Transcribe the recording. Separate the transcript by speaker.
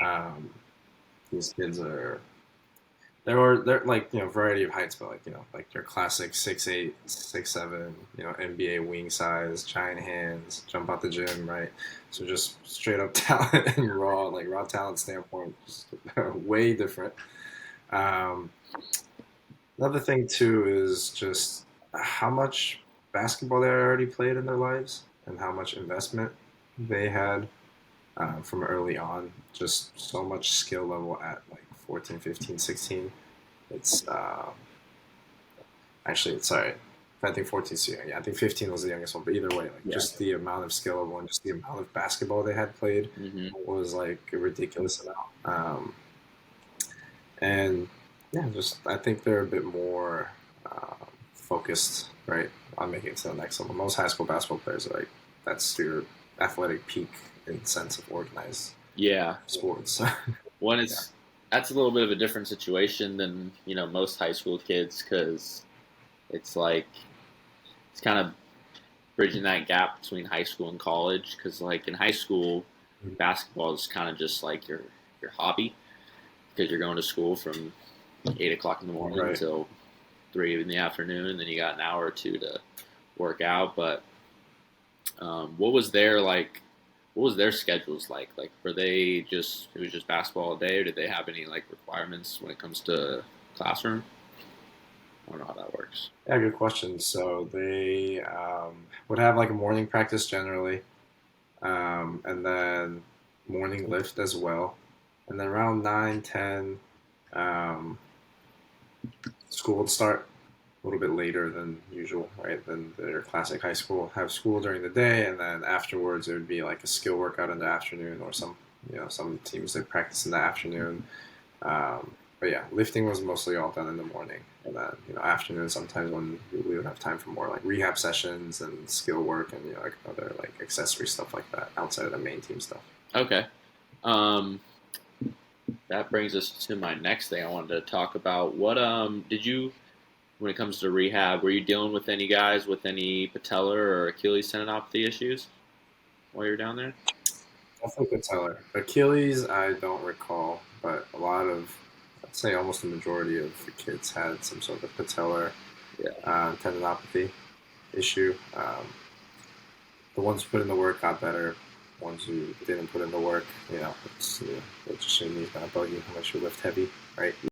Speaker 1: Um, these kids are they're like variety of heights, but like like your classic 6'8", 6'7", NBA wing size, giant hands, jump out the gym, right? So just straight up talent and raw talent standpoint, just way different. Um, Another thing too is just how much basketball they already played in their lives and how much investment they had from early on. Just so much skill level at like 14, 15, 16. It's actually, sorry, I think 14 is young. Yeah, I think 15 was the youngest one. But either way, like
Speaker 2: Yeah.
Speaker 1: just the amount of skill level and just the amount of basketball they had played
Speaker 2: Hmm.
Speaker 1: was like a ridiculous amount. And yeah, just I think they're a bit more focused, right, on making it to the next level. Most high school basketball players are like that's your athletic peak in the sense of organized
Speaker 2: Yeah.
Speaker 1: sports.
Speaker 2: One
Speaker 1: Yeah,
Speaker 2: is That's a little bit of a different situation than most high school kids because it's like it's kind of bridging that gap between high school and college because like in high school basketball is kind of just like your hobby because you're going to school from 8 o'clock in the morning
Speaker 1: right.
Speaker 2: till 3 in the afternoon, and then you got an hour or two to work out. But what was their like? What was their schedules like? Like, were they just it was just basketball all day, or did they have any like requirements when it comes to classroom? I don't know how that works.
Speaker 1: Yeah, good question. So they would have like a morning practice generally, and then morning lift as well. And then around 9, 10, um, school would start a little bit later than usual, right? Than their classic high school. Have school during the day, and then afterwards it would be like a skill workout in the afternoon, or some teams they practice in the afternoon. But yeah, lifting was mostly all done in the morning, and then afternoon sometimes when we would have time for more like rehab sessions and skill work and like other like accessory stuff like that outside of the main team stuff.
Speaker 2: Okay. Um, that brings us to my next thing I wanted to talk about. What did you when it comes to rehab? Were you dealing with any guys with any patellar or Achilles tendinopathy issues while you were down there?
Speaker 1: Definitely Patellar. Achilles, I don't recall, but a lot of, I'd say almost the majority of the kids had some sort of patellar
Speaker 2: Yeah.
Speaker 1: tendinopathy issue. The ones who put in the work got better. Ones who didn't put in the work, it's just your knees gonna bug you how much you lift heavy, right?